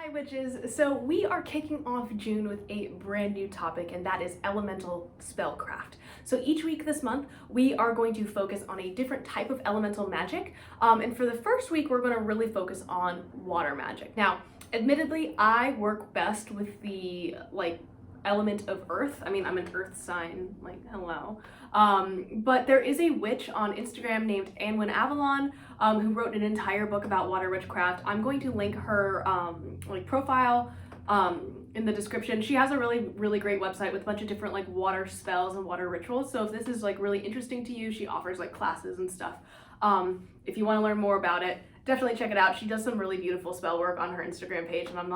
Hi witches! So we are kicking off June with a brand new topic, and that is elemental spellcraft. So each week this month we are going to focus on a different type of elemental magic, and for the first week we're going to really focus on water magic. Now admittedly I work best with the element of earth. I mean, I'm an earth sign, hello. But there is a witch on Instagram named Anwin Avalon who wrote an entire book about water witchcraft. I'm going to link her profile in the description. She has a really great website with a bunch of different water spells and water rituals. So if this is really interesting to you, she offers classes and stuff. If you want to learn more about it, definitely check it out. She does some really beautiful spell work on her Instagram page, and I'm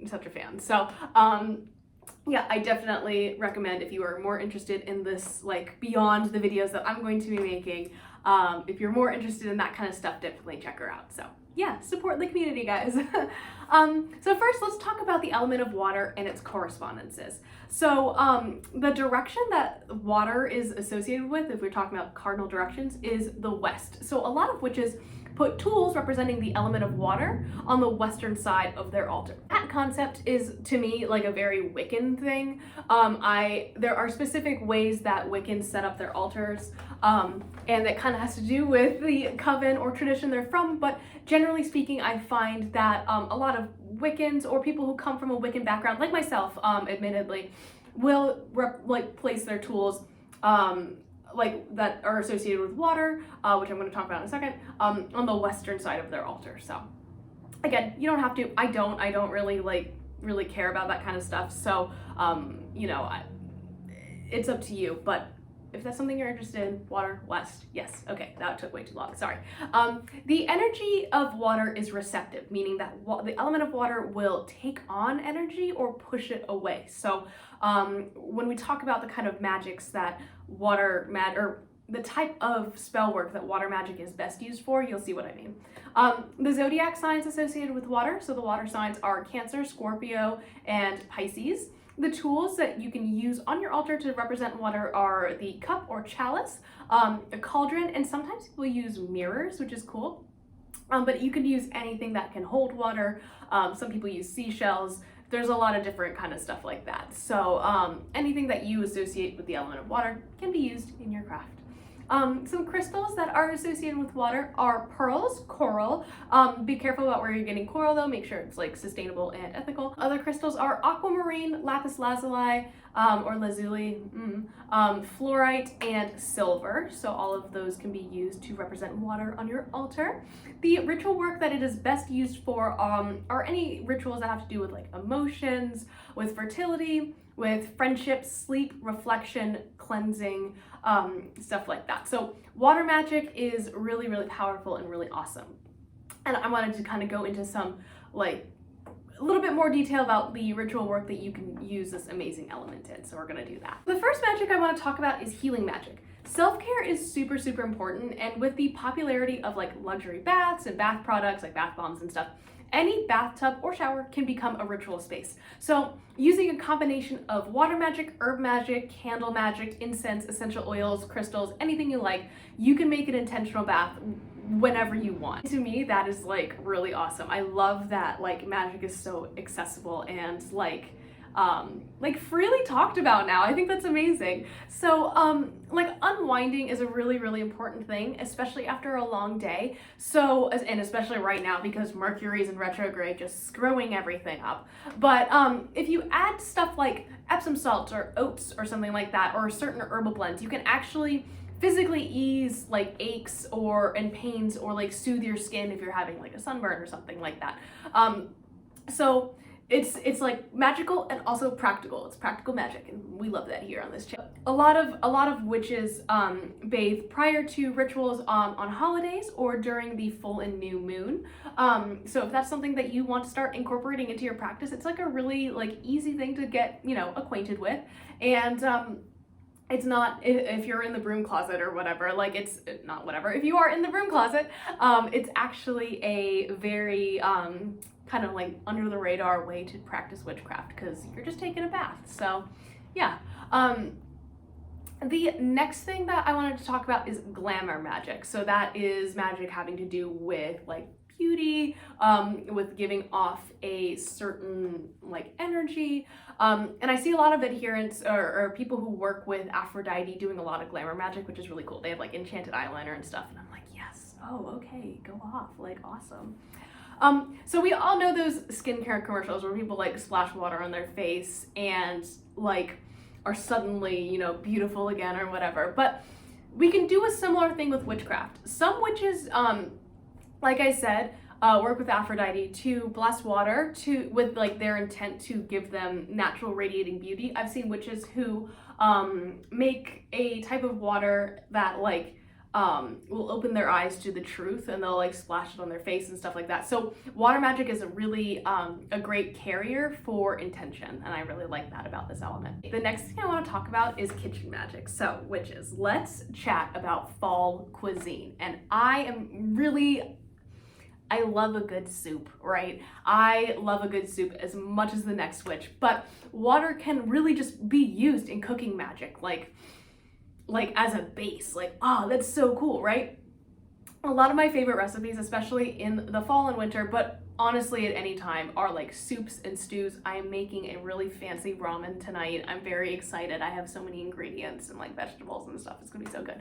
such a fan. So yeah, I definitely recommend, if you are more interested in this, beyond the videos that I'm going to be making, if you're more interested in that kind of stuff, definitely check her out. So yeah, support the community, guys. So first, let's talk about the element of water and its correspondences. So the direction that water is associated with, if we're talking about cardinal directions, is the west. So a lot of witches put tools representing the element of water on the western side of their altar. That concept is, to me, a very Wiccan thing. There are specific ways that Wiccans set up their altars, and that kind of has to do with the coven or tradition they're from, but generally speaking, I find that a lot of Wiccans or people who come from a Wiccan background, like myself, admittedly, will place their tools that are associated with water, which I'm going to talk about in a second, on the western side of their altar. So again, you don't have to. I don't really care about that kind of stuff. So it's up to you. But if that's something you're interested in, water, west, yes. Okay, that took way too long, sorry. The energy of water is receptive, meaning that the element of water will take on energy or push it away. So when we talk about the kind of magics that the type of spell work that water magic is best used for, you'll see what I mean. The zodiac signs associated with water, so the water signs are Cancer, Scorpio, and Pisces. The tools that you can use on your altar to represent water are the cup or chalice, a cauldron, and sometimes people use mirrors, which is cool. But you can use anything that can hold water. Some people use seashells. There's a lot of different kind of stuff like that. So anything that you associate with the element of water can be used in your craft. Some crystals that are associated with water are pearls, coral. Be careful about where you're getting coral though, make sure it's sustainable and ethical. Other crystals are aquamarine, lapis lazuli, or lazuli, fluorite, and silver. So all of those can be used to represent water on your altar. The ritual work that it is best used for are any rituals that have to do with emotions, with fertility, with friendship, sleep, reflection, cleansing, stuff like that. So water magic is really powerful and really awesome. And I wanted to kind of go into some a little bit more detail about the ritual work that you can use this amazing element in. So we're gonna do that. The first magic I want to talk about is healing magic. Self-care is super important, and with the popularity of luxury baths and bath products like bath bombs and stuff, any bathtub or shower can become a ritual space. So using a combination of water magic, herb magic, candle magic, incense, essential oils, crystals, anything you like, you can make an intentional bath whenever you want. To me, that is really awesome. I love that magic is so accessible and freely talked about now. I think that's amazing. So unwinding is a really important thing, especially after a long day. So, and especially right now because Mercury's in retrograde, just screwing everything up. But if you add stuff like Epsom salts or oats or something like that, or certain herbal blends, you can actually physically ease aches and pains, or soothe your skin if you're having a sunburn or something like that. So it's magical and also practical. It's practical magic, and we love that here on this channel. A lot of witches bathe prior to rituals on holidays or during the full and new moon. So if that's something that you want to start incorporating into your practice, it's a really easy thing to get acquainted with. And it's not, if you're in the broom closet or whatever, it's not whatever, if you are in the broom closet, it's actually a very kind of under the radar way to practice witchcraft because you're just taking a bath. So yeah. The next thing that I wanted to talk about is glamour magic. So that is magic having to do with beauty, with giving off a certain like energy. And I see a lot of adherents or people who work with Aphrodite doing a lot of glamour magic, which is really cool. They have like enchanted eyeliner and stuff, and I'm like, yes, oh, okay, go off, like awesome. So we all know those skincare commercials where people like splash water on their face and like are suddenly, you know, beautiful again or whatever. But we can do a similar thing with witchcraft. Some witches, like I said, work with Aphrodite to bless water with like their intent to give them natural radiating beauty. I've seen witches who make a type of water that like will open their eyes to the truth, and they'll like splash it on their face and stuff like that. So water magic is a really a great carrier for intention, and I really like that about this element. The next thing I want to talk about is kitchen magic. So witches, let's chat about fall cuisine. And I love a good soup, right? I love a good soup as much as the next witch, but water can really just be used in cooking magic, like as a base. Like, oh, that's so cool, right? A lot of my favorite recipes, especially in the fall and winter, but honestly at any time, are like soups and stews. I am making a really fancy ramen tonight. I'm very excited. I have so many ingredients and like vegetables and stuff. It's gonna be so good.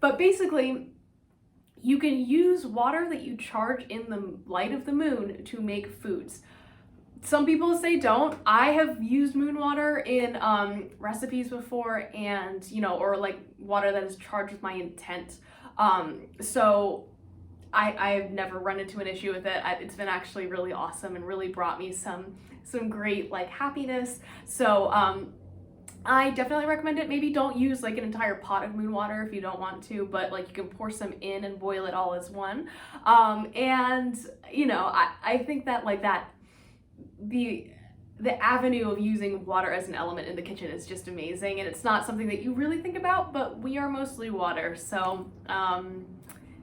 But basically, you can use water that you charge in the light of the moon to make foods. Some people say don't. I have used moon water in recipes before, and you know, or like water that is charged with my intent. So I've never run into an issue with it. It's been actually really awesome and really brought me some great like happiness. So I definitely recommend it. Maybe don't use like an entire pot of moon water if you don't want to, but like you can pour some in and boil it all as one. And you know, I think that like that the avenue of using water as an element in the kitchen is just amazing, and it's not something that you really think about, but we are mostly water. So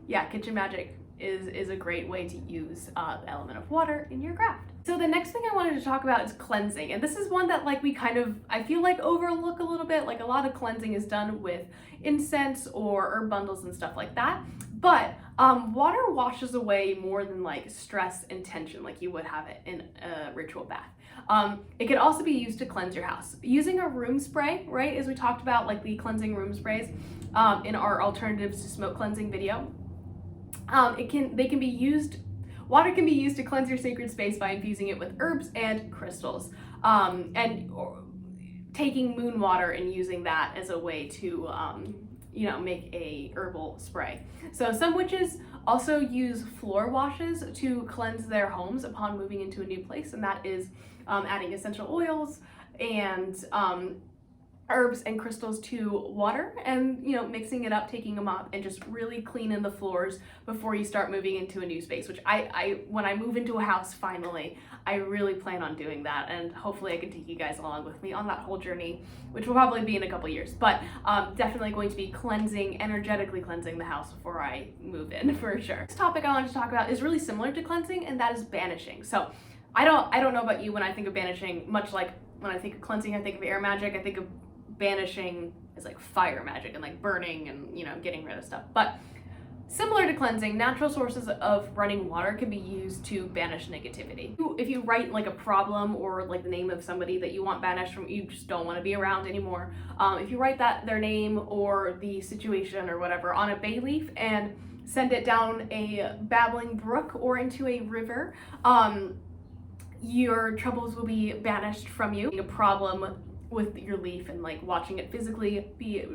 yeah, kitchen magic is a great way to use the element of water in your craft. So the next thing I wanted to talk about is cleansing, and this is one that like we kind of, I feel like, overlook a little bit. Like a lot of cleansing is done with incense or herb bundles and stuff like that, but water washes away more than like stress and tension like you would have it in a ritual bath. It can also be used to cleanse your house. Using a room spray, right, as we talked about, like the cleansing room sprays in our alternatives to smoke cleansing video. Water can be used to cleanse your sacred space by infusing it with herbs and crystals, and taking moon water and using that as a way to you know, make a herbal spray. So some witches also use floor washes to cleanse their homes upon moving into a new place, and that is adding essential oils and herbs and crystals to water, and you know, mixing it up, taking them up, and just really cleaning the floors before you start moving into a new space, which I when I move into a house finally, I really plan on doing that, and hopefully I can take you guys along with me on that whole journey, which will probably be in a couple years, but definitely going to be energetically cleansing the house before I move in, for sure. This topic I wanted to talk about is really similar to cleansing, and that is banishing. So I don't know about you, when I think of banishing, much like when I think of cleansing, I think of air magic. I think of banishing is like fire magic and like burning and, you know, getting rid of stuff. But similar to cleansing, natural sources of running water can be used to banish negativity. If you write like a problem or like the name of somebody that you want banished from, you just don't want to be around anymore, if you write their name or the situation or whatever on a bay leaf and send it down a babbling brook or into a river, your troubles will be banished from you. A problem with your leaf and like watching it physically be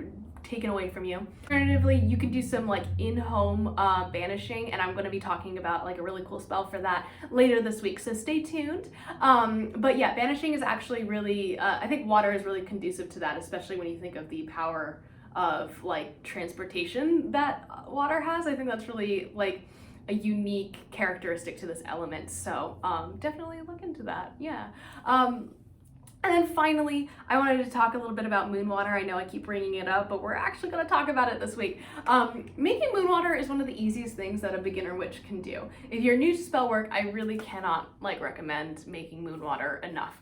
taken away from you. Alternatively, you can do some like in-home banishing, and I'm going to be talking about like a really cool spell for that later this week, so stay tuned. But yeah, banishing is actually really, I think water is really conducive to that, especially when you think of the power of like transportation that water has. I think that's really like a unique characteristic to this element, so definitely look into that. Yeah. And then finally, I wanted to talk a little bit about moon water. I know I keep bringing it up, but we're actually going to talk about it this week. Making moon water is one of the easiest things that a beginner witch can do. If you're new to spell work, I really cannot like recommend making moon water enough.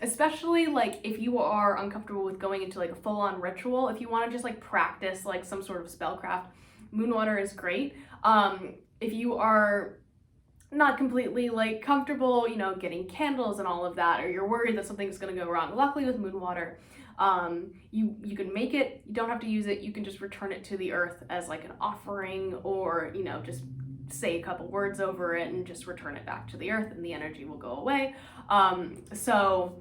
Especially like if you are uncomfortable with going into like a full-on ritual. If you want to just like practice like some sort of spellcraft, moon water is great. if you are not completely like comfortable, you know, getting candles and all of that, or you're worried that something's going to go wrong, luckily with moon water, you can make it, you don't have to use it, you can just return it to the earth as like an offering, or, you know, just say a couple words over it and just return it back to the earth and the energy will go away. So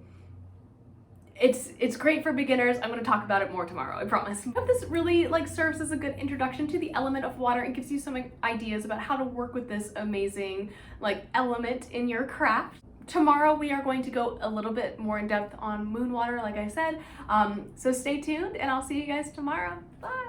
it's great for beginners. I'm going to talk about it more tomorrow, I promise. I hope this really like serves as a good introduction to the element of water and gives you some ideas about how to work with this amazing like element in your craft. Tomorrow we are going to go a little bit more in depth on moon water, like I said. So stay tuned and I'll see you guys tomorrow. Bye!